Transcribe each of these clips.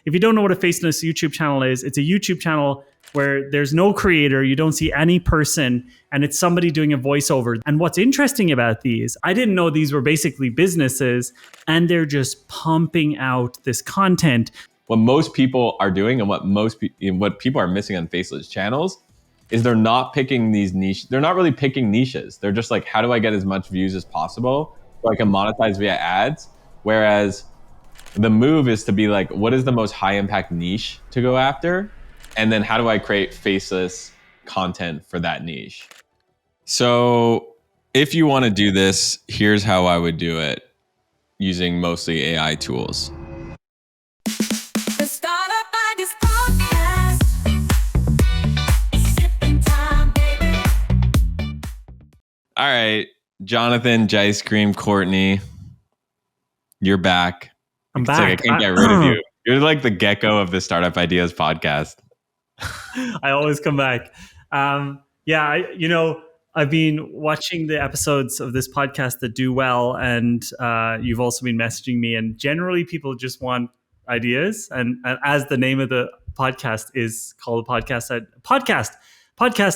If you don't know what a Faceless YouTube channel is, it's a YouTube channel where there's no creator, you don't see any person, and it's somebody doing a voiceover. And what's interesting about these, I didn't know these were basically businesses, and they're just pumping out this content. What most people are doing and what people are missing on Faceless channels is they're not picking these niche. They're not really picking niches. They're just like, how do I get as much views as possible so I can monetize via ads? Whereas the move is to be like, what is the most high impact niche to go after? And then how do I create faceless content for that niche? So if you want to do this, here's how I would do it using mostly AI tools. All right, Jonathan Jice Cream Courtney, you're back. I'm It's back. like I can't get rid of you. You're like the gecko of the Startup Ideas podcast. I always come back. I've been watching the episodes of this podcast that do well, and you've also been messaging me. And generally, people just want ideas. And as the name of the podcast is called, podcast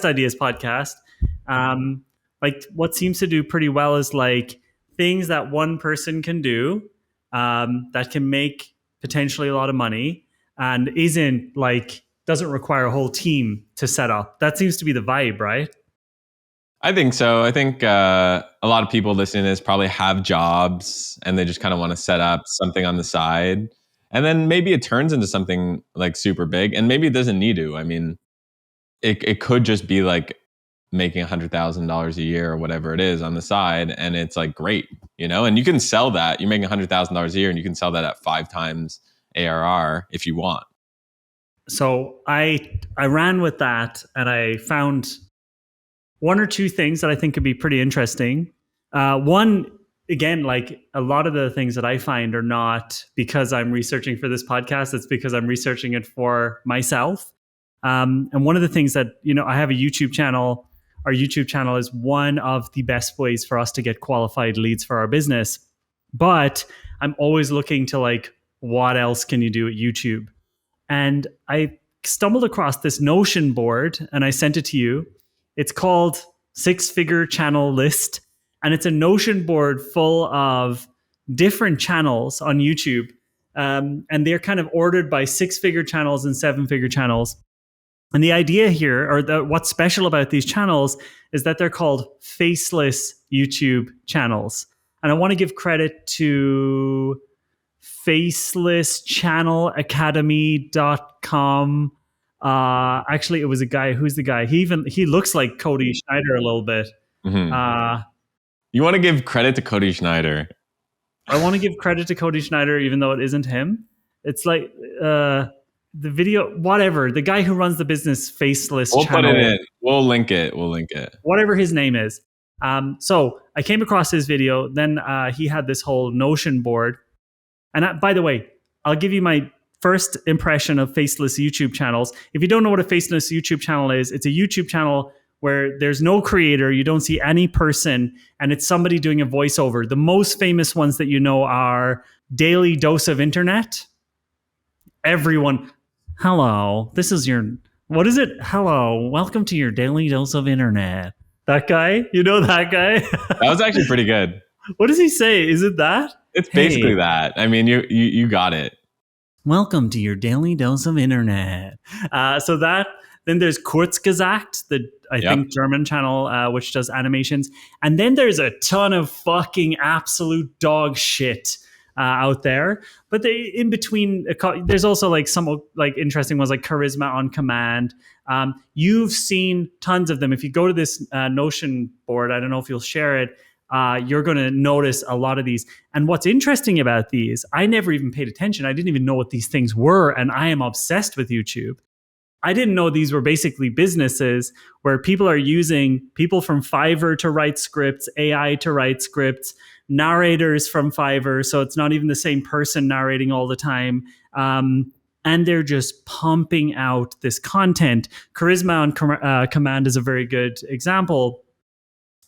ideas podcast. Like what seems to do pretty well is like things that one person can do that can make potentially a lot of money and doesn't require a whole team to set up. That seems to be the vibe, right? I think so. I think a lot of people listening to this probably have jobs and they just kind of want to set up something on the side. And then maybe it turns into something like super big, and maybe it doesn't need to. I mean, it could just be like making $100,000 a year or whatever it is on the side. And it's like, great, and you can sell that. You're making $100,000 a year and you can sell that at 5 times ARR if you want. So I ran with that, and I found one or two things that I think could be pretty interesting. One, again, like a lot of the things that I find are not because I'm researching for this podcast. It's because I'm researching it for myself. And one of the things that, I have a YouTube channel. Our YouTube channel is one of the best ways for us to get qualified leads for our business. But I'm always looking to like, what else can you do at YouTube? And I stumbled across this Notion board, and I sent it to you. It's called 6-Figure Channel List. And it's a Notion board full of different channels on YouTube. And they're kind of ordered by 6-figure channels and 7-figure channels. And the idea here, or what's special about these channels, is that they're called Faceless YouTube channels. And I want to give credit to facelesschannelacademy.com. Actually, it was a guy. Who's the guy? He looks like Cody Schneider a little bit. Mm-hmm. You want to give credit to Cody Schneider. I want to give credit to Cody Schneider, even though it isn't him. It's like the video, whatever. The guy who runs the business Faceless We'll channel. put it in. We'll link it. Whatever his name is. So I came across his video. Then he had this whole Notion board. And by the way, I'll give you my first impression of Faceless YouTube channels. If you don't know what a Faceless YouTube channel is, it's a YouTube channel where there's no creator, you don't see any person, and it's somebody doing a voiceover. The most famous ones that you know are Daily Dose of Internet. Everyone, hello, this is your, what is it? Hello, welcome to your Daily Dose of Internet. That guy? You know that guy? That was actually pretty good. What does he say? Is it that? It's basically that. I mean, you got it. Welcome to your Daily Dose of Internet. Then there's Kurzgesagt, the I think German channel, which does animations. And then there's a ton of fucking absolute dog shit out there. But in between, there's also like some like interesting ones like Charisma on Command. You've seen tons of them. If you go to this Notion board, I don't know if you'll share it, you're going to notice a lot of these. And what's interesting about these, I never even paid attention. I didn't even know what these things were. And I am obsessed with YouTube. I didn't know these were basically businesses where people are using people from Fiverr to write scripts, AI to write scripts, narrators from Fiverr. So it's not even the same person narrating all the time. And they're just pumping out this content. Charisma on Command is a very good example.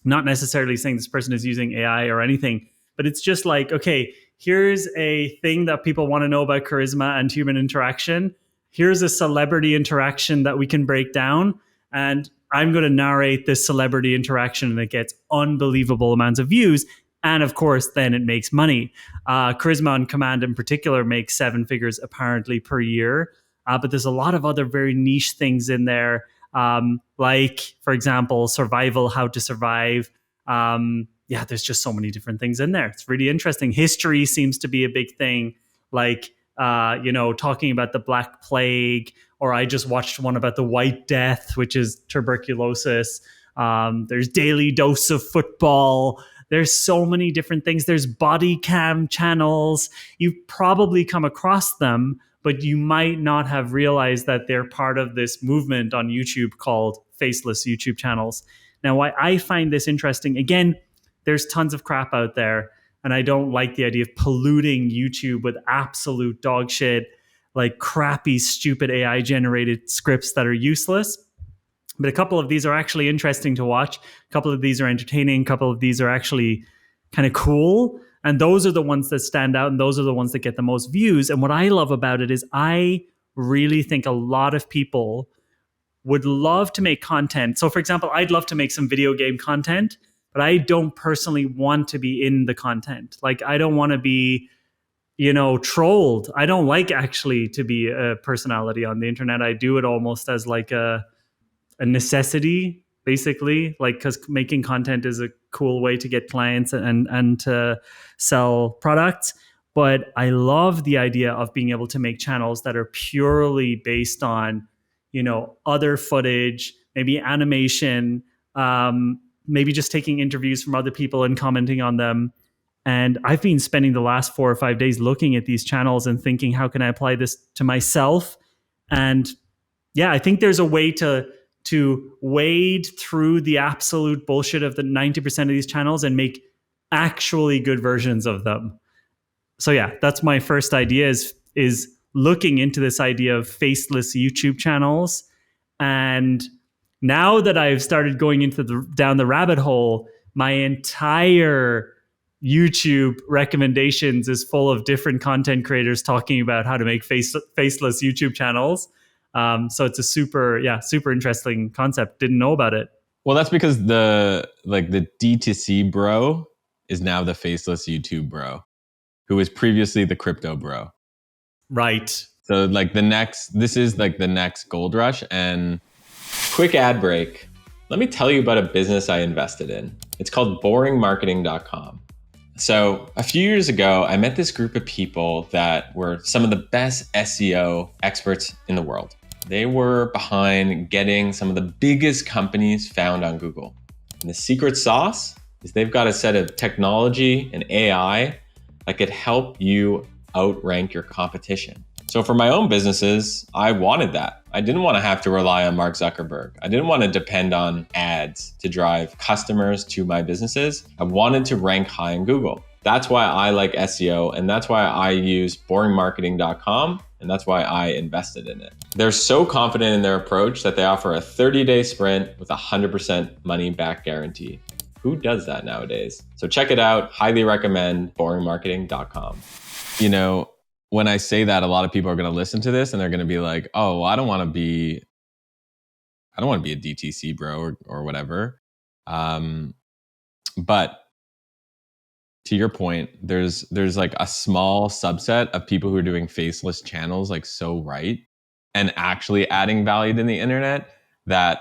Not necessarily saying this person is using AI or anything, but it's just like, okay, here's a thing that people want to know about charisma and human interaction. Here's a celebrity interaction that we can break down. And I'm going to narrate this celebrity interaction, and it gets unbelievable amounts of views. And of course, then it makes money. Charisma on Command in particular makes 7 figures apparently per year. But there's a lot of other very niche things in there, like, for example, survival, how to survive. There's just so many different things in there. It's really interesting. History seems to be a big thing, like, talking about the Black Plague, or I just watched one about the White Death, which is tuberculosis. There's Daily Dose of Football. There's so many different things. There's body cam channels. You've probably come across them, but you might not have realized that they're part of this movement on YouTube called Faceless YouTube Channels. Now, why I find this interesting, again, there's tons of crap out there, and I don't like the idea of polluting YouTube with absolute dog shit, like crappy, stupid AI-generated scripts that are useless. But a couple of these are actually interesting to watch. A couple of these are entertaining. A couple of these are actually kind of cool. And those are the ones that stand out, and those are the ones that get the most views. And what I love about it is I really think a lot of people would love to make content. So, for example, I'd love to make some video game content, but I don't personally want to be in the content. Like, I don't want to be, trolled. I don't like actually to be a personality on the internet. I do it almost as like a necessity, basically, like, because making content is a cool way to get clients and to sell products. But I love the idea of being able to make channels that are purely based on, other footage, maybe animation, maybe just taking interviews from other people and commenting on them. And I've been spending the last 4 or 5 days looking at these channels and thinking, how can I apply this to myself? And yeah, I think there's a way to wade through the absolute bullshit of the 90% of these channels and make actually good versions of them. So yeah, that's my first idea is looking into this idea of faceless YouTube channels. And now that I've started going into down the rabbit hole, my entire YouTube recommendations is full of different content creators talking about how to make faceless YouTube channels. So it's a super interesting concept. Didn't know about it. Well, that's because the D2C bro is now the faceless YouTube bro, who was previously the crypto bro. Right. So this is like the next gold rush. And quick ad break. Let me tell you about a business I invested in. It's called boringmarketing.com. So a few years ago, I met this group of people that were some of the best SEO experts in the world. They were behind getting some of the biggest companies found on Google. And the secret sauce is they've got a set of technology and AI that could help you outrank your competition. So for my own businesses, I wanted that. I didn't want to have to rely on Mark Zuckerberg. I didn't want to depend on ads to drive customers to my businesses. I wanted to rank high in Google. That's why I like SEO, and that's why I use boringmarketing.com, and that's why I invested in it. They're so confident in their approach that they offer a 30-day sprint with a 100% money back guarantee. Who does that nowadays? So check it out. Highly recommend boringmarketing.com. When I say that, a lot of people are going to listen to this and they're going to be like, oh, well, I don't want to be a DTC bro or whatever. But to your point, there's like a small subset of people who are doing faceless channels like so right and actually adding value to the internet that,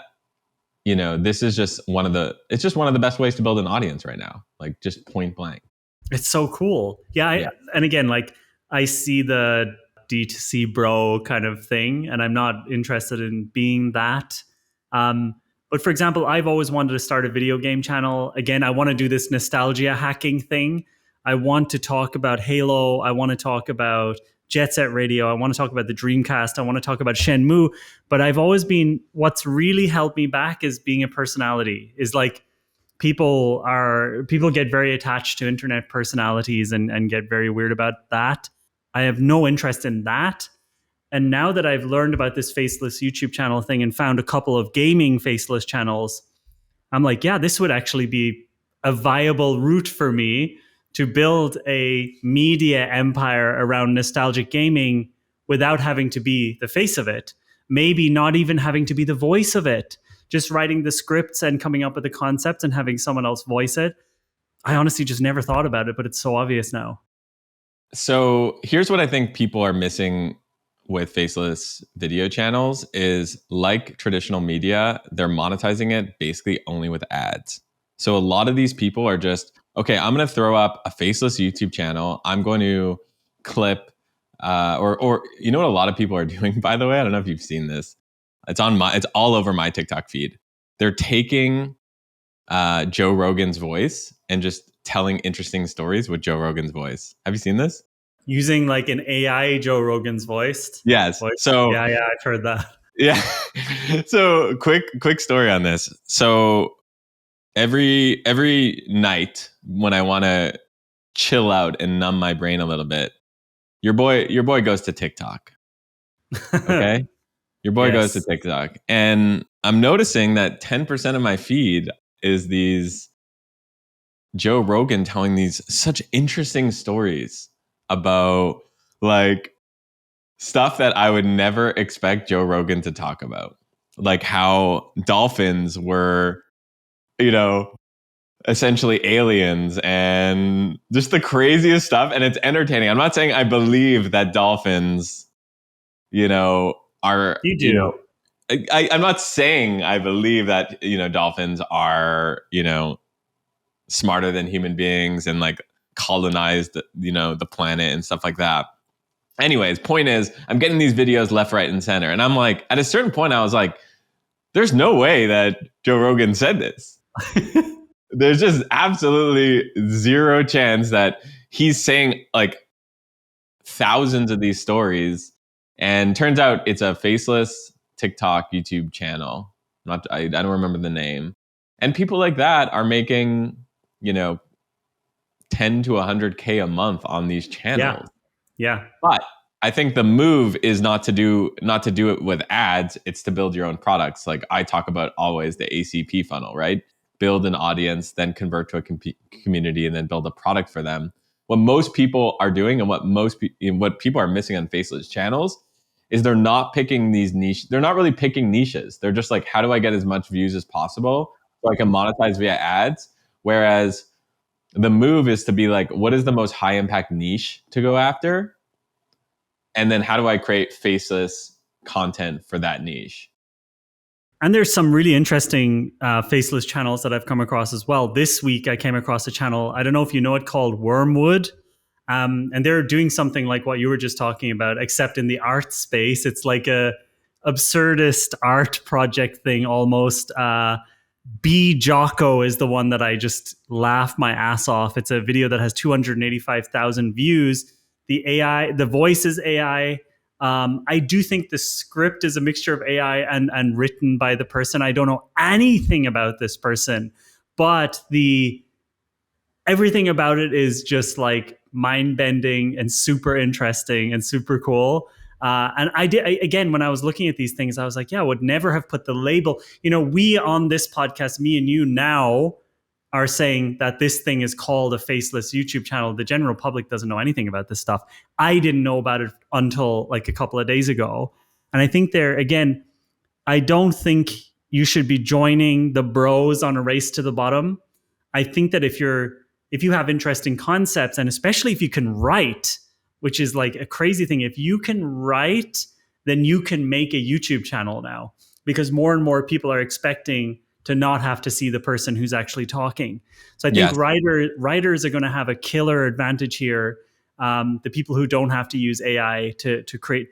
this is just one of the best ways to build an audience right now. Like, just point blank. It's so cool. Yeah. And again, like, I see the D2C bro kind of thing, and I'm not interested in being that. But for example, I've always wanted to start a video game channel. Again, I want to do this nostalgia hacking thing. I want to talk about Halo. I want to talk about Jet Set Radio. I want to talk about the Dreamcast. I want to talk about Shenmue. But what's really held me back is being a personality. Is like, people get very attached to internet personalities and get very weird about that. I have no interest in that. And now that I've learned about this faceless YouTube channel thing and found a couple of gaming faceless channels, I'm like, yeah, this would actually be a viable route for me to build a media empire around nostalgic gaming without having to be the face of it, maybe not even having to be the voice of it, just writing the scripts and coming up with the concept and having someone else voice it. I honestly just never thought about it, but it's so obvious now. So here's what I think people are missing with faceless video channels is, like traditional media, they're monetizing it basically only with ads. So a lot of these people are just, okay, I'm going to throw up a faceless YouTube channel. I'm going to clip, or you know what a lot of people are doing, by the way? I don't know if you've seen this. It's all over my TikTok feed. They're taking Joe Rogan's voice and just telling interesting stories with Joe Rogan's voice. Have you seen this? Using like an AI Joe Rogan's voice. Yes. So yeah, I've heard that. Yeah. So quick story on this. So every night when I want to chill out and numb my brain a little bit, your boy goes to TikTok. Okay? Your boy goes to TikTok. And I'm noticing that 10% of my feed is these Joe Rogan telling these such interesting stories about like stuff that I would never expect Joe Rogan to talk about. Like how dolphins were, essentially aliens and just the craziest stuff. And it's entertaining. I'm not saying I believe that dolphins, are, you do. I'm not saying I believe that, dolphins are, smarter than human beings and like colonized, the planet and stuff like that. Anyways, point is, I'm getting these videos left, right, and center. And I'm like, at a certain point, I was like, there's no way that Joe Rogan said this. There's just absolutely zero chance that he's saying like thousands of these stories. And turns out it's a faceless TikTok YouTube channel. I don't remember the name. And people like that are making, 10 to 100K a month on these channels. Yeah. But I think the move is not to do it with ads. It's to build your own products. Like I talk about always the ACP funnel, right? Build an audience, then convert to a community, and then build a product for them. What most people are doing, and what people are missing on faceless channels, is they're not picking these niche. They're not really picking niches. They're just like, how do I get as much views as possible so I can monetize via ads? Whereas the move is to be like, what is the most high impact niche to go after? And then how do I create faceless content for that niche? And there's some really interesting faceless channels that I've come across as well. This week, I came across a channel, I don't know if you know it, called Wormwood. And they're doing something like what you were just talking about, except in the art space. It's like a absurdist art project thing almost. B Jocko is the one that I just laugh my ass off. It's a video that has 285,000 views. The voice is AI. I do think the script is a mixture of AI and written by the person. I don't know anything about this person, but everything about it is just like mind-bending and super interesting and super cool. And again, when I was looking at these things, I was like, yeah, I would never have put the label. We on this podcast, me and you now are saying that this thing is called a faceless YouTube channel. The general public doesn't know anything about this stuff. I didn't know about it until like a couple of days ago. And I think again, I don't think you should be joining the bros on a race to the bottom. I think that if you have interesting concepts, and especially if you can write, which is like a crazy thing, if you can write, then you can make a YouTube channel now, because more and more people are expecting to not have to see the person who's actually talking. So I think writers are going to have a killer advantage here. The people who don't have to use AI to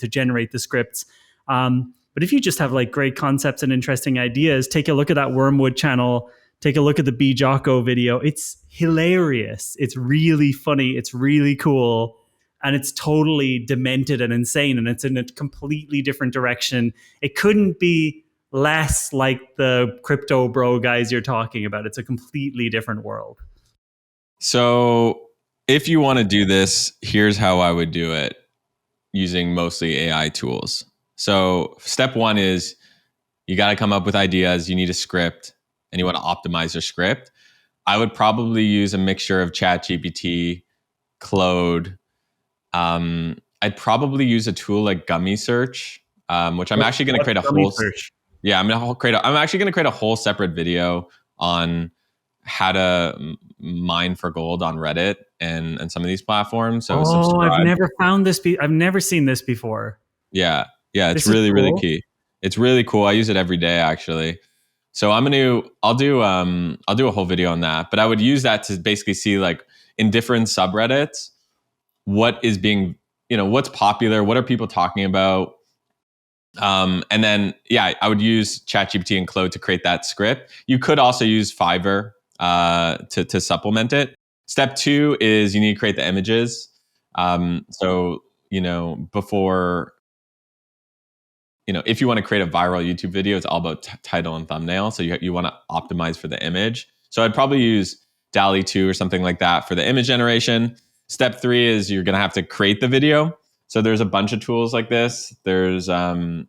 generate the scripts. But if you just have like great concepts and interesting ideas, take a look at that Wormwood channel. Take a look at the B Jocko video. It's hilarious. It's really funny. It's really cool. And it's totally demented and insane. And it's in a completely different direction. It couldn't be less like the crypto bro guys you're talking about. It's a completely different world. So if you want to do this, here's how I would do it using mostly AI tools. So step one is you got to come up with ideas. You need a script and you want to optimize your script. I would probably use a mixture of ChatGPT, Claude. I'd probably use a tool like Gummy Search, which I'm actually going to create a Gummy whole. search? Yeah, I'm actually going to create a whole separate video on how to mine for gold on Reddit and some of these platforms. So Oh, I've subscribe. never found this. I've never seen this before. Yeah, it's This is really really cool. key. It's really cool. I use it every day actually. So I'll do a whole video on that. But I would use that to basically see like in different subreddits what is being, what's popular, what are people talking about. And then, yeah, I would use ChatGPT and Claude to create that script. You could also use Fiverr to supplement it. Step 2 is you need to create the images. So, before, if you want to create a viral YouTube video, it's all about title and thumbnail. So you want to optimize for the image. So I'd probably use DALL-E 2 or something like that for the image generation. Step 3 is you're going to have to create the video. So there's a bunch of tools like this. There's InVideo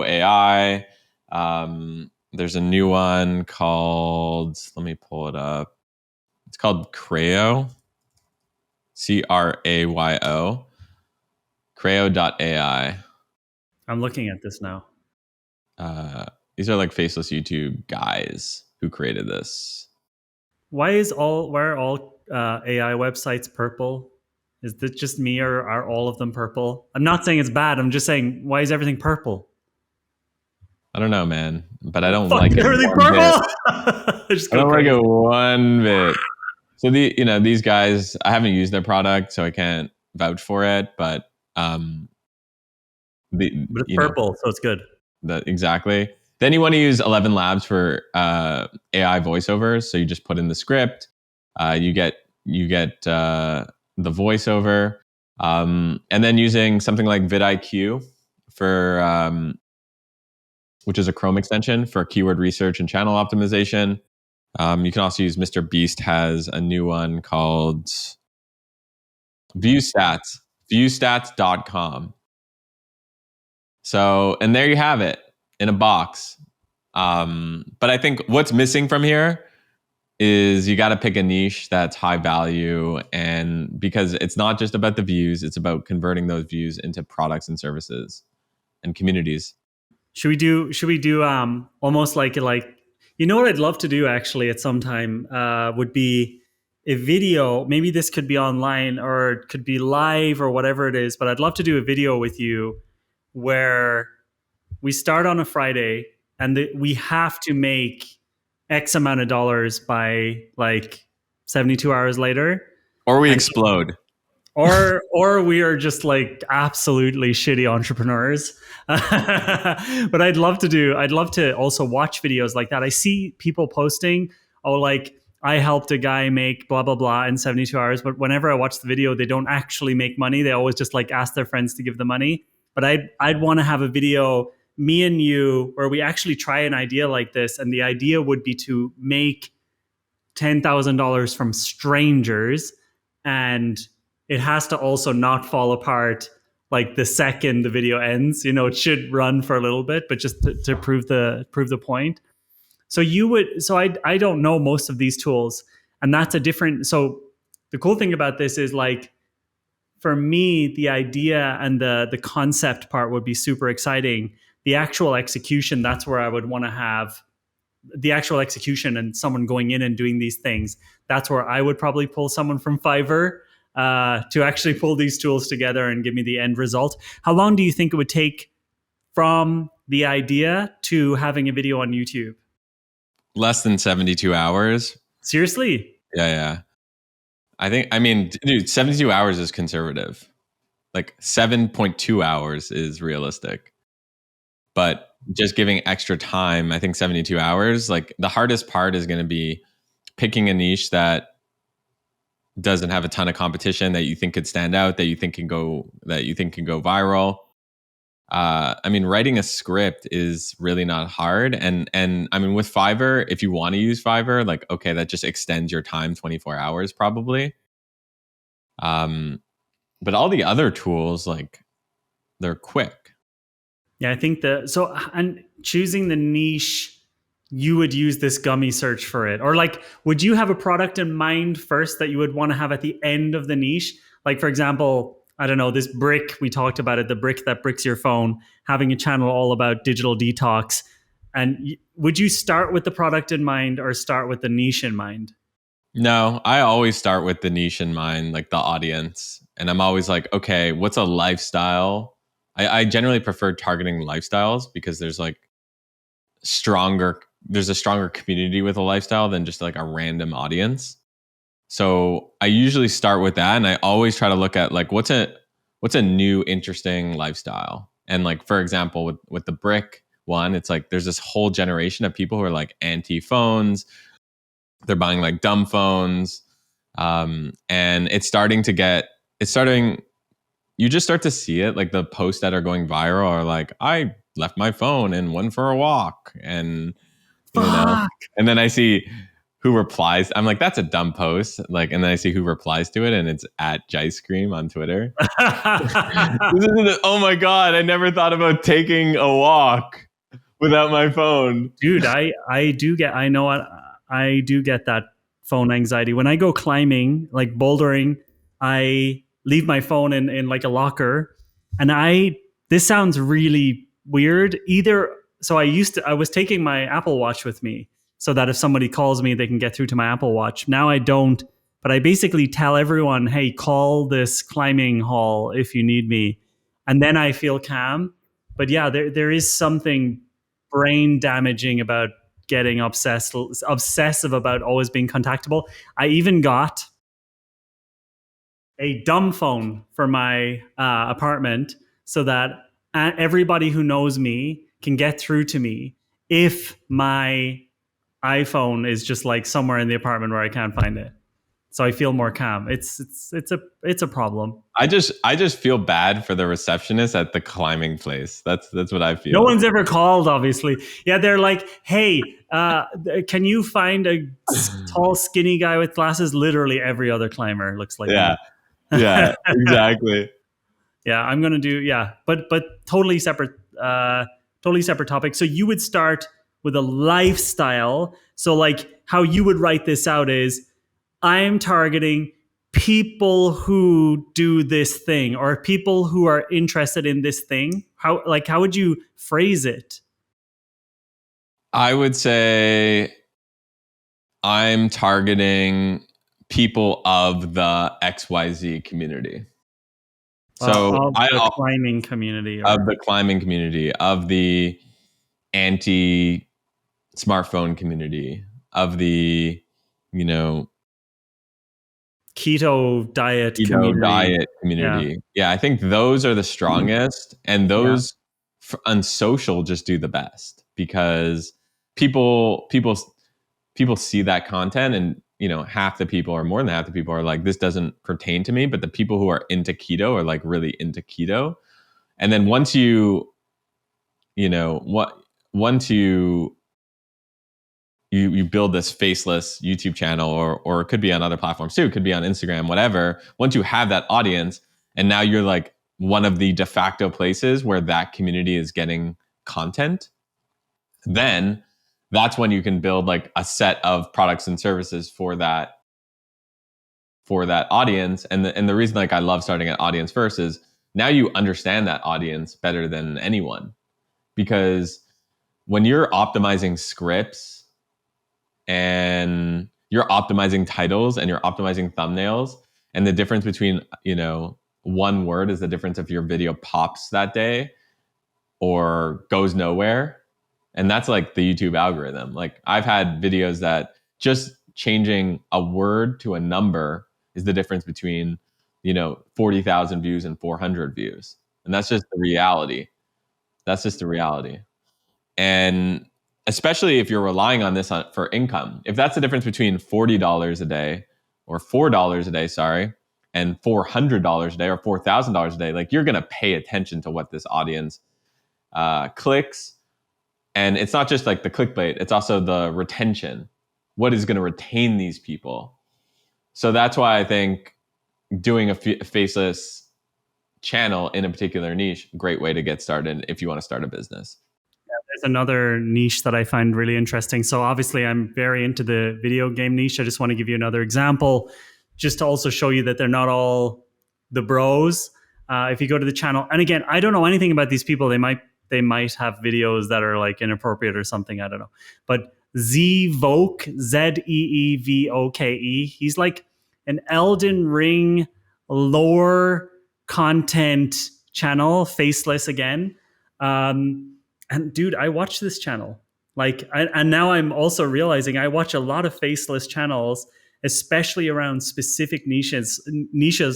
AI. There's a new one called, let me pull it up. It's called Crayo, Crayo, Crayo.ai. I'm looking at this now. These are like Faceless YouTube guys who created this. Why are all AI websites purple? Is this just me, or are all of them purple? I'm not saying it's bad. I'm just saying, why is everything purple? I don't know, man, but I don't Fuck, like it everything one bit. purple. I just I go don't like crazy. it one bit. So these guys, I haven't used their product, so I can't vouch for it. But But it's purple, so it's good. Exactly. Then you want to use 11 Labs for AI voiceovers. So you just put in the script, you get the voiceover, and then using something like vidIQ for which is a Chrome extension for keyword research and channel optimization. You can also use Mr. Beast has a new one called ViewStats, viewstats.com. So, and there you have it in a box. But I think what's missing from here is you got to pick a niche that's high value, and because it's not just about the views, it's about converting those views into products and services and communities. Should we do almost like what I'd love to do actually at some time would be a video. Maybe this could be online or it could be live or whatever it is, but I'd love to do a video with you where we start on a Friday and we have to make X amount of dollars by like 72 hours later. Or we And explode. or we are just like absolutely shitty entrepreneurs. But I'd love to also watch videos like that. I see people posting, oh, like I helped a guy make blah blah blah in 72 hours, but whenever I watch the video, they don't actually make money. They always just like ask their friends to give the money. But I'd want to have a video, me and you, where we actually try an idea like this, and the idea would be to make $10,000 from strangers, and it has to also not fall apart like the second the video ends. It should run for a little bit, but just to prove the point. So I don't know most of these tools, and that's a different. So the cool thing about this is like, for me, the idea and the concept part would be super exciting. The actual execution, that's where I would want to have the actual execution and someone going in and doing these things. That's where I would probably pull someone from Fiverr to actually pull these tools together and give me the end result. How long do you think it would take from the idea to having a video on YouTube? Less than 72 hours. Seriously? Yeah. I mean, dude, 72 hours is conservative. Like 7.2 hours is realistic. But just giving extra time, I think 72 hours, like the hardest part is going to be picking a niche that doesn't have a ton of competition, that you think could stand out, that you think can go viral. I mean, writing a script is really not hard. And I mean, with Fiverr, if you want to use Fiverr, like, okay, that just extends your time 24 hours probably. But all the other tools, like, they're quick. Yeah, I think and choosing the niche you would use this gummy search for it? Or like, would you have a product in mind first that you would want to have at the end of the niche? Like, for example, I don't know, this brick, we talked about it, the brick that bricks your phone, having a channel all about digital detox. And would you start with the product in mind or start with the niche in mind? No, I always start with the niche in mind, like the audience. And I'm always like, okay, what's a lifestyle? I generally prefer targeting lifestyles because there's a stronger community with a lifestyle than just like a random audience. So I usually start with that, and I always try to look at like what's a new interesting lifestyle. And like for example, with the brick one, it's like there's this whole generation of people who are like anti phones. They're buying like dumb phones, and it's starting. You just start to see it, like the posts that are going viral are like, I left my phone and went for a walk, and you know, Fuck. and then I see who replies. I'm like, that's a dumb post. Like, and then I see who replies to it, and it's at Jice Scream on Twitter. Oh my god, I never thought about taking a walk without my phone. Dude, I do get, I know I do get that phone anxiety when I go climbing, like bouldering. I leave my phone in like a locker, and this sounds really weird. Either so I was taking my Apple Watch with me so that if somebody calls me, they can get through to my Apple Watch. Now I don't, but I basically tell everyone, hey, call this climbing hall if you need me, and then I feel calm. But yeah, there is something brain damaging about getting obsessive about always being contactable. I even got a dumb phone for my apartment so that everybody who knows me can get through to me if my iPhone is just like somewhere in the apartment where I can't find it. So I feel more calm. It's a problem. I just feel bad for the receptionist at the climbing place. That's what I feel. No one's ever called, obviously. Yeah, they're like, hey, can you find a tall, skinny guy with glasses? Literally every other climber looks like Yeah. me. Yeah, exactly. Yeah, I'm gonna do, yeah, but totally separate topic. So you would start with a lifestyle. So like how you would write this out is, I'm targeting people who do this thing or people who are interested in this thing. How would you phrase it? I would say I'm targeting people of the XYZ community. So Of the climbing community, of or the climbing community, of the anti smartphone community, of the, you know, keto diet keto community. diet Yeah, community. Yeah, I think those are the strongest, and yeah. those on social just do the best because people see that content, and half the people or more than half the people are like, this doesn't pertain to me. But the people who are into keto are like really into keto. And then once once you build this faceless YouTube channel, or it could be on other platforms too, it could be on Instagram, whatever. Once you have that audience, and now you're like one of the de facto places where that community is getting content, then that's when you can build like a set of products and services for that audience. And the reason like I love starting at audience first is now you understand that audience better than anyone, because when you're optimizing scripts and you're optimizing titles and you're optimizing thumbnails, and the difference between one word is the difference if your video pops that day or goes nowhere. And that's like the YouTube algorithm. Like I've had videos that just changing a word to a number is the difference between 40,000 views and 400 views. And that's just the reality. That's just the reality. And especially if you're relying on this for income, if that's the difference between $40 a day or $4 a day, sorry, and $400 a day or $4,000 a day, like you're going to pay attention to what this audience clicks. And it's not just like the clickbait, it's also the retention. What is going to retain these people? So that's why I think doing a faceless channel in a particular niche, great way to get started if you want to start a business. is another niche that I find really interesting. So obviously I'm very into the video game niche. I just want to give you another example just to also show you that they're not all the bros. If you go to the channel, and again, I don't know anything about these people. They might have videos that are like inappropriate or something. I don't know. But Zeevoke, Zeevoke, he's like an Elden Ring lore content channel, faceless again. And dude, I watch this channel. And now I'm also realizing I watch a lot of faceless channels, especially around specific niches.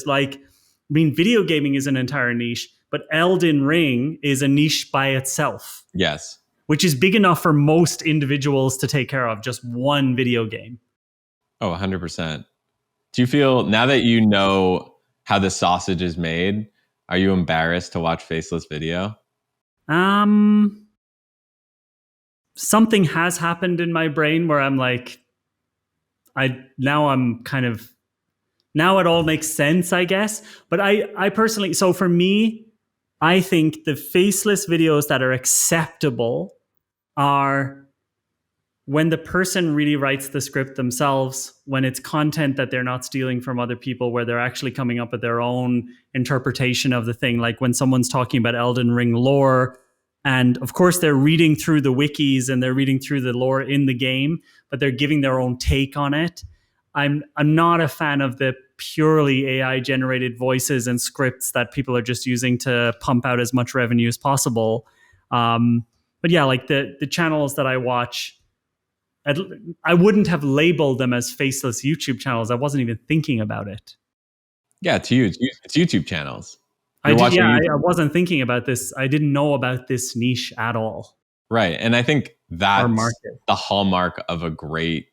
Like, I mean, video gaming is an entire niche, but Elden Ring is a niche by itself. Yes. Which is big enough for most individuals to take care of, just one video game. Oh, 100%. Do you feel, now that you know how the sausage is made, are you embarrassed to watch faceless video? Something has happened in my brain where I'm like, now it all makes sense, I guess. But I personally, so for me, I think the faceless videos that are acceptable are when the person really writes the script themselves, when it's content that they're not stealing from other people, where they're actually coming up with their own interpretation of the thing. Like when someone's talking about Elden Ring lore, and of course they're reading through the wikis and they're reading through the lore in the game, but they're giving their own take on it. I'm not a fan of the purely AI generated voices and scripts that people are just using to pump out as much revenue as possible. But yeah, like the channels that I watch, I wouldn't have labeled them as faceless YouTube channels. I wasn't even thinking about it. Yeah, to you, it's YouTube channels. I wasn't thinking about this. I didn't know about this niche at all. Right. And I think that's the hallmark of a great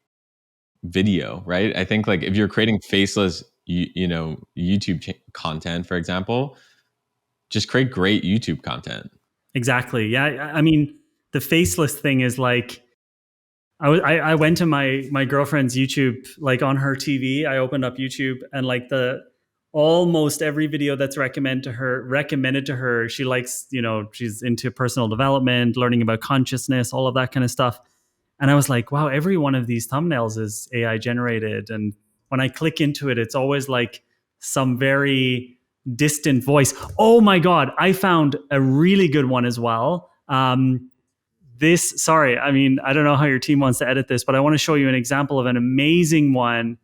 video, right? I think like if you're creating faceless, YouTube content, for example, just create great YouTube content. Exactly. Yeah. I mean, the faceless thing is like, I went to my girlfriend's YouTube, like on her TV. I opened up YouTube and like almost every video that's recommended to her. She likes, she's into personal development, learning about consciousness, all of that kind of stuff. And I was like, wow, every one of these thumbnails is AI generated. And when I click into it, it's always like some very distant voice. Oh my God, I found a really good one as well. Sorry, I mean, I don't know how your team wants to edit this, but I want to show you an example of an amazing one.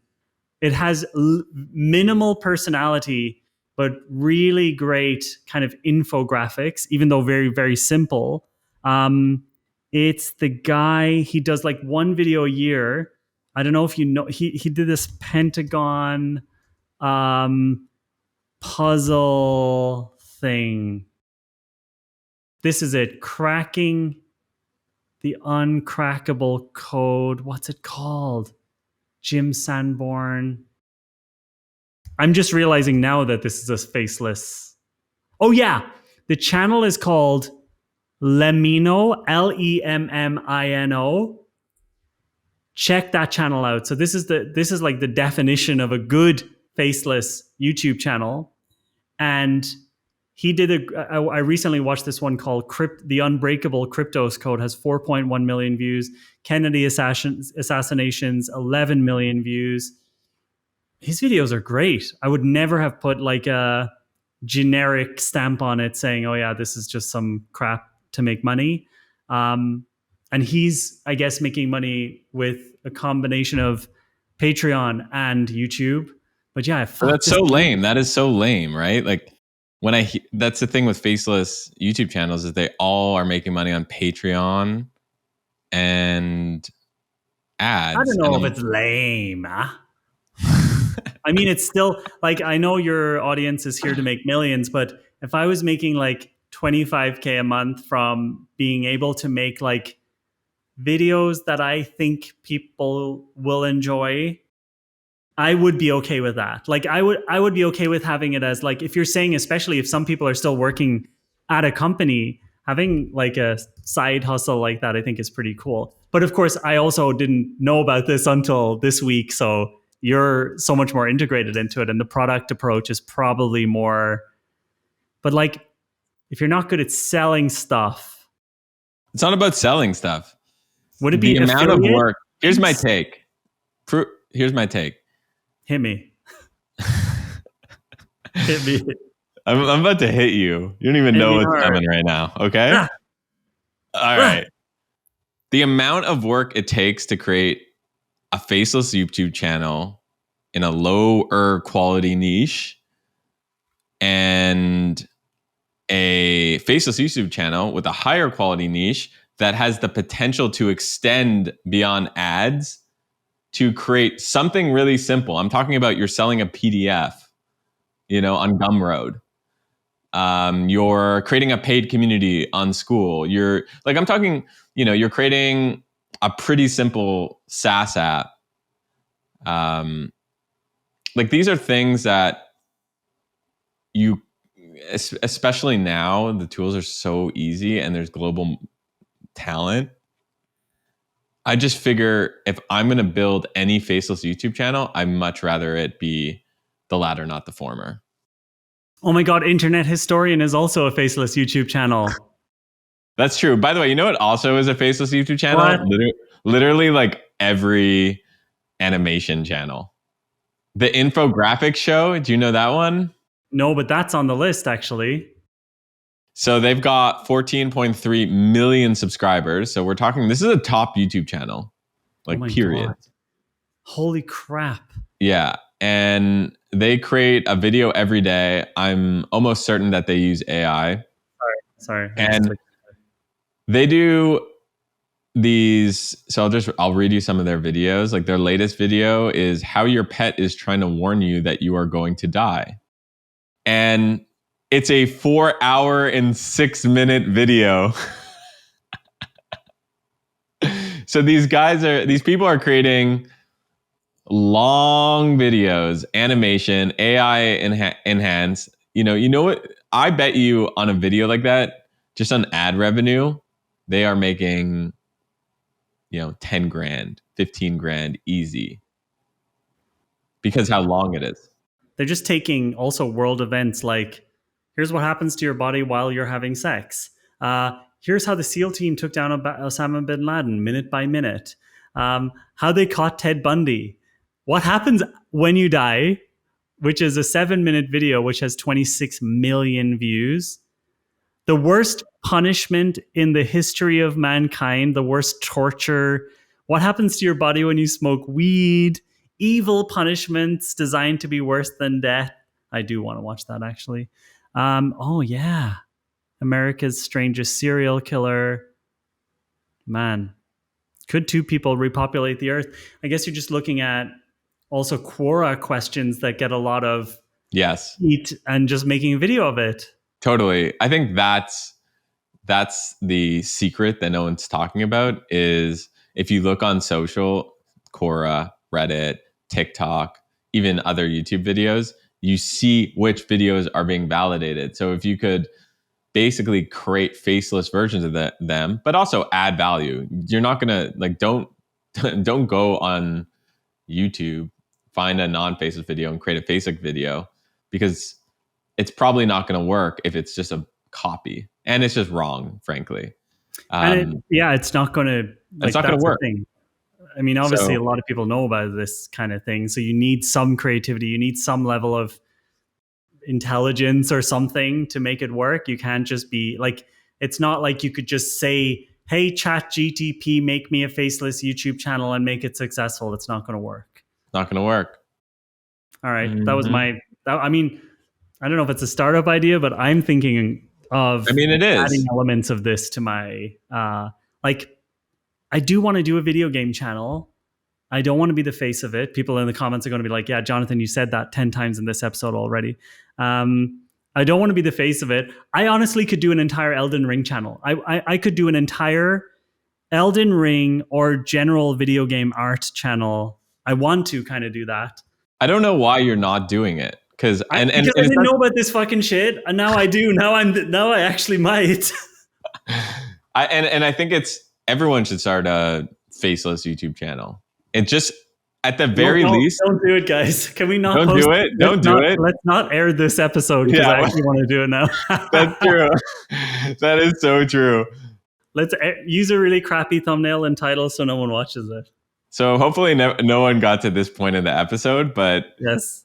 It has minimal personality, but really great kind of infographics, even though very, very simple. It's the guy, he does like one video a year. I don't know if you know, he did this Pentagon puzzle thing. This is it, cracking the uncrackable code. What's it called? Jim Sanborn. I'm just realizing now that this is a faceless. Oh yeah, the channel is called Lemmino, Lemmino. Check that channel out. So this is like the definition of a good faceless YouTube channel. And he did I recently watched this one called The Unbreakable Cryptos Code, has 4.1 million views. Kennedy Assassinations, 11 million views. His videos are great. I would never have put like a generic stamp on it saying, oh yeah, this is just some crap to make money. And he's, I guess, making money with a combination of Patreon and YouTube. But yeah, that's so lame. That is so lame, right? Like that's the thing with faceless YouTube channels, is they all are making money on Patreon and ads. I don't know if it's lame. I mean, it's still like, I know your audience is here to make millions, but if I was making like 25K a month from being able to make like videos that I think people will enjoy, I would be okay with that. Like I would be okay with having it as like, if you're saying, especially if some people are still working at a company, having like a side hustle like that, I think is pretty cool. But of course, I also didn't know about this until this week. So you're so much more integrated into it, and the product approach is probably more, but like, if you're not good at selling stuff, It's not about selling stuff. Would it be The amount of affiliate? work. Here's my take. Here's my take. Hit me. Hit me. I'm about to hit you. You don't even know what's coming right now. Okay. Ah. All right. The amount of work it takes to create a faceless YouTube channel in a lower quality niche and a faceless YouTube channel with a higher quality niche that has the potential to extend beyond ads to create something really simple. I'm talking about you're selling a PDF, on Gumroad. You're creating a paid community on School. I'm talking, you're creating a pretty simple SaaS app. These are things that you, especially now, the tools are so easy and there's global talent. I just figure if I'm going to build any faceless YouTube channel, I'd much rather it be the latter, not the former. Oh my God, Internet Historian is also a faceless YouTube channel. That's true. By the way, you know what also is a faceless YouTube channel? Literally like every animation channel. The infographic show, do you know that one? No, but that's on the list actually. So they've got 14.3 million subscribers. So we're talking, this is a top YouTube channel, period. God. Holy crap. Yeah. And they create a video every day. I'm almost certain that they use AI. Sorry. And they do these. So I'll read you some of their videos. Like their latest video is how your pet is trying to warn you that you are going to die. And it's a 4 hour and 6 minute video. So these people are creating long videos, animation, AI enhanced. You know what? I bet you on a video like that, just on ad revenue, they are making, 10 grand, 15 grand easy because how long it is. They're just taking also world events like, here's what happens to your body while you're having sex. Here's how the SEAL team took down Osama bin Laden minute by minute. How they caught Ted Bundy. What happens when you die, which is a 7-minute video, which has 26 million views. The worst punishment in the history of mankind, the worst torture. What happens to your body when you smoke weed? Evil punishments designed to be worse than death. I do want to watch that actually. Oh yeah. America's strangest serial killer. Man, could 2 people repopulate the earth? I guess you're just looking at also Quora questions that get a lot of heat and just making a video of it. Totally. I think that's the secret that no one's talking about is if you look on social, Quora, Reddit, TikTok, even other YouTube videos, you see which videos are being validated. So if you could basically create faceless versions of them, but also add value. You're not gonna don't go on YouTube, find a non-faceless video and create a faceless video because it's probably not going to work if it's just a copy and it's just wrong, frankly. It's not going to. It's not going to work. I mean, obviously, a lot of people know about this kind of thing, so you need some creativity, you need some level of intelligence or something to make it work. You can't just be like, it's not like you could just say, hey, ChatGPT, make me a faceless YouTube channel and make it successful. It's not going to work. Not going to work. All right. Mm-hmm. That was I mean, I don't know if it's a startup idea, but I'm thinking of it is adding elements of this to my, I do want to do a video game channel. I don't want to be the face of it. People in the comments are going to be like, yeah, Jonathan, you said that 10 times in this episode already. I don't want to be the face of it. I honestly could do an entire Elden Ring channel. I could do an entire Elden Ring or general video game art channel. I want to kind of do that. I don't know why you're not doing it. Because I didn't know about this fucking shit. And now I do. Now I actually might. I think everyone should start a faceless YouTube channel. It just, at the very least, don't do it, guys. Can we not? Don't do it. Don't do it. Let's not air this episode because I actually want to do it now. That's true. That is so true. Let's use a really crappy thumbnail and title so no one watches it. So hopefully no one got to this point in the episode, but yes,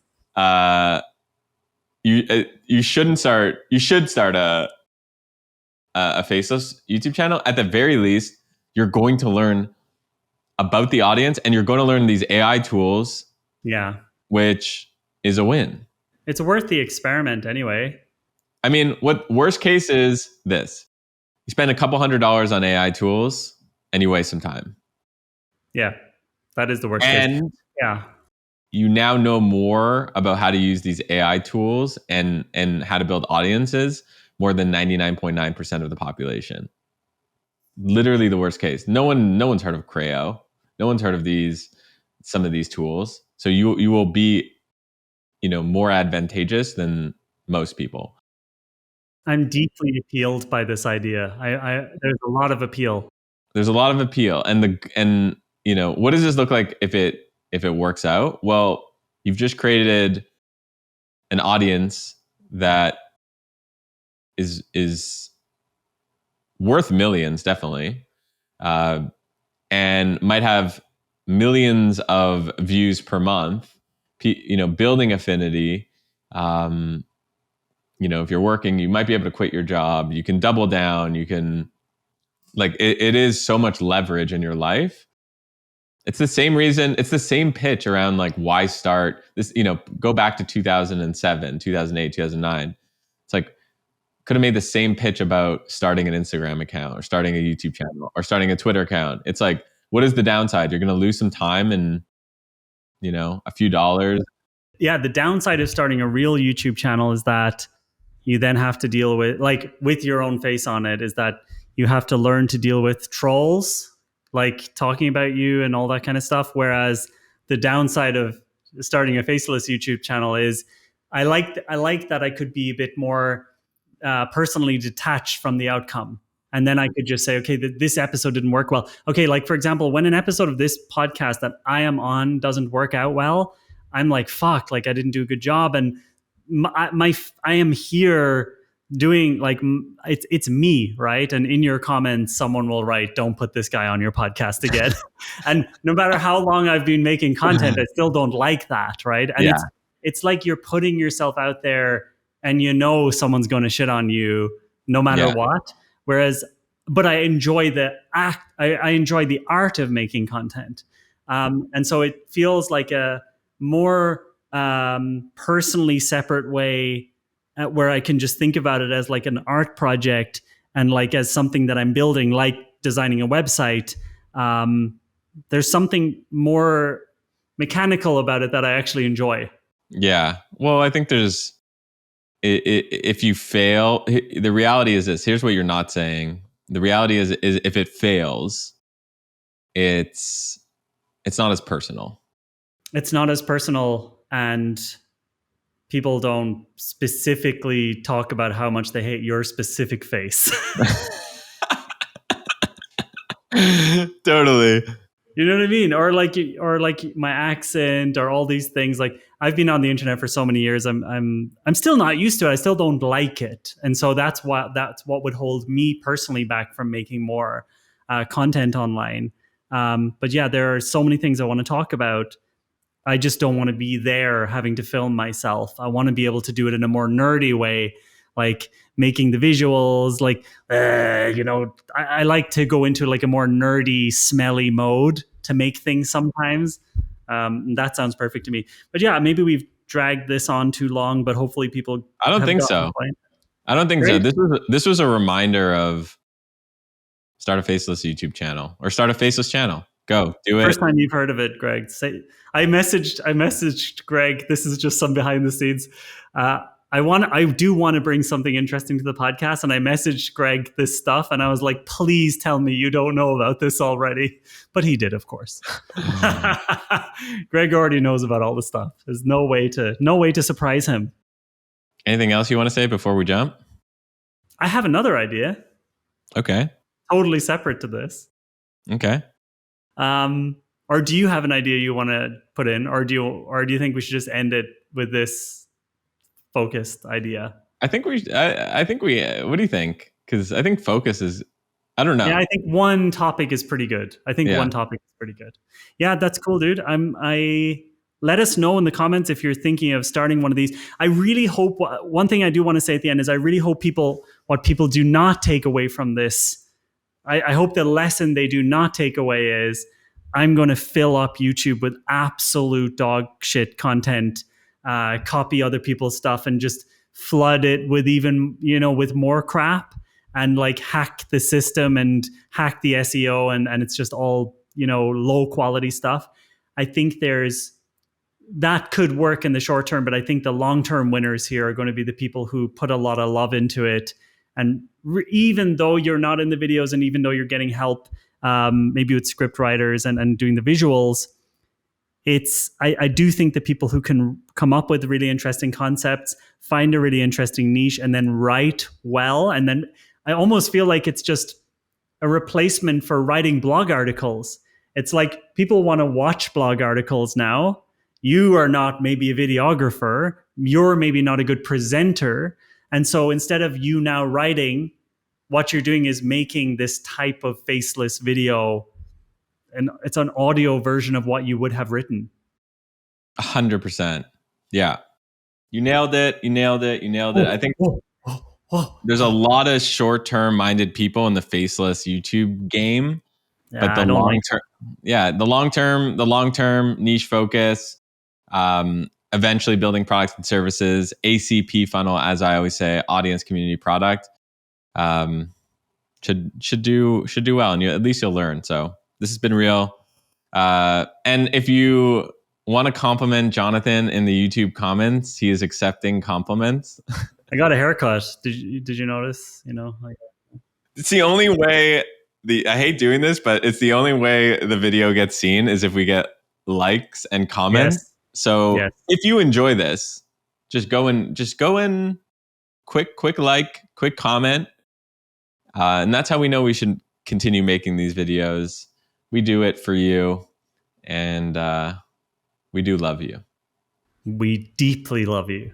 you should start a Faceless YouTube channel. At the very least, you're going to learn about the audience, and you're going to learn these AI tools. Yeah, which is a win. It's worth the experiment anyway. I mean, what worst case is this: you spend a couple $100s on AI tools, and you waste some time. Yeah, that is the worst case. Yeah. You now know more about how to use these AI tools and how to build audiences more than 99.9% of the population. Literally the worst case. No one's heard of Crayo. No one's heard of some of these tools. So you will be, more advantageous than most people. I'm deeply appealed by this idea. There's a lot of appeal. There's a lot of appeal, and what does this look like if it works out? Well, you've just created an audience that is worth millions, definitely, and might have millions of views per month. Building affinity. If you're working, you might be able to quit your job. You can double down. You can, it is so much leverage in your life. It's the same reason, it's the same pitch around why start this, go back to 2007, 2008, 2009. It's could have made the same pitch about starting an Instagram account or starting a YouTube channel or starting a Twitter account. It's what is the downside? You're going to lose some time and, a few dollars. Yeah. The downside of starting a real YouTube channel is that you then have to deal with your own face on it, is that you have to learn to deal with trolls, talking about you and all that kind of stuff. Whereas the downside of starting a faceless YouTube channel is I like that I could be a bit more personally detached from the outcome. And then I could just say, okay, this episode didn't work well. Okay, for example, when an episode of this podcast that I am on doesn't work out well, I'm like, fuck, I didn't do a good job. And I am here doing it's me, right? And in your comments, someone will write, "Don't put this guy on your podcast again." And no matter how long I've been making content, I still don't like that, right? And it's like you're putting yourself out there, and someone's going to shit on you no matter what. Whereas, but I enjoy the act. I enjoy the art of making content, and so it feels like a more personally separate way where I can just think about it as an art project and as something that I'm building, like designing a website. There's something more mechanical about it that I actually enjoy. Yeah. Well, I think if you fail, the reality is this. Here's what you're not saying. The reality is if it fails, it's not as personal. It's not as personal, and people don't specifically talk about how much they hate your specific face. Totally. You know what I mean? Or my accent, or all these things. I've been on the internet for so many years. I'm still not used to it. I still don't like it, and so that's what would hold me personally back from making more content online. But yeah, there are so many things I want to talk about. I just don't want to be there having to film myself. I want to be able to do it in a more nerdy way, making the visuals, I like to go into a more nerdy, smelly mode to make things sometimes. That sounds perfect to me. But yeah, maybe we've dragged this on too long, but hopefully people. I don't think so. I don't think so. This was a reminder of start a faceless YouTube channel or start a faceless channel. Go do it. First time you've heard of it, Greg. I messaged Greg. This is just some behind the scenes. I do want to bring something interesting to the podcast, and I messaged Greg this stuff, and I was like, please tell me you don't know about this already. But he did, of course. Greg already knows about all the stuff. There's no way to surprise him. Anything else you want to say before we jump? I have another idea. Okay. Totally separate to this. Okay. Or do you have an idea you want to put in, or do you think we should just end it with this focused idea? I think we. What do you think? Because I think focus is. I don't know. Yeah, I think one topic is pretty good. Yeah, that's cool, dude. I let us know in the comments if you're thinking of starting one of these. I really hope, one thing I do want to say at the end is I really hope what people do not take away from this, I hope the lesson they do not take away is I'm going to fill up YouTube with absolute dog shit content, copy other people's stuff, and just flood it with even, with more crap, and like hack the system and hack the SEO, and it's just all, low quality stuff. I think that could work in the short term, but I think the long-term winners here are going to be the people who put a lot of love into it. And even though you're not in the videos, and even though you're getting help, maybe with script writers and doing the visuals, I do think the people who can come up with really interesting concepts, find a really interesting niche, and then write well. And then I almost feel like it's just a replacement for writing blog articles. It's like people want to watch blog articles now. You are not maybe a videographer. You're maybe not a good presenter. And so instead of you now writing, what you're doing is making this type of faceless video, and it's an audio version of what you would have written. 100%. Yeah. You nailed it. I think there's a lot of short-term minded people in the faceless YouTube game, but the long-term niche focus, eventually building products and services, ACP funnel, as I always say, audience, community, product, should do well, and at least you'll learn. So this has been real. And if you want to compliment Jonathan in the YouTube comments, he is accepting compliments. I got a haircut. Did you notice? It's the only way. I hate doing this, but it's the only way the video gets seen is if we get likes and comments. Yes. So if you enjoy this, just go in, quick like, quick comment, and that's how we know we should continue making these videos. We do it for you, and we do love you. We deeply love you.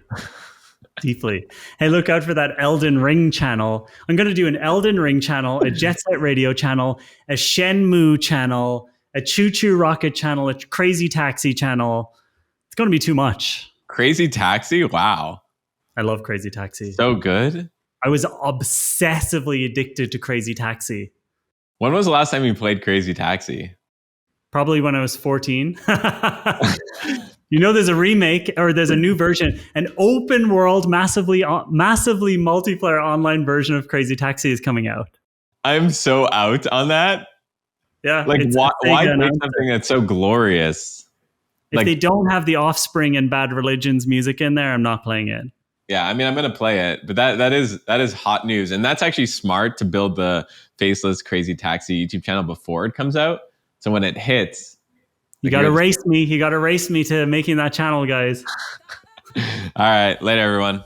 Deeply. Hey, look out for that Elden Ring channel. I'm going to do an Elden Ring channel, a Jet Set Radio channel, a Shenmue channel, a Choo Choo Rocket channel, a Crazy Taxi channel. It's going to be too much. Crazy Taxi? Wow. I love Crazy Taxi. So good. I was obsessively addicted to Crazy Taxi. When was the last time you played Crazy Taxi? Probably when I was 14. There's a remake, or there's a new version, an open world, massively multiplayer online version of Crazy Taxi is coming out. I'm so out on that. Yeah. Like, why make something that's so glorious? If they don't have the Offspring and Bad Religion's music in there, I'm not playing it. Yeah, I mean, I'm going to play it, but that is hot news. And that's actually smart to build the Faceless Crazy Taxi YouTube channel before it comes out. So when it hits, you got to race me. You got to race me to making that channel, guys. All right. Later, everyone.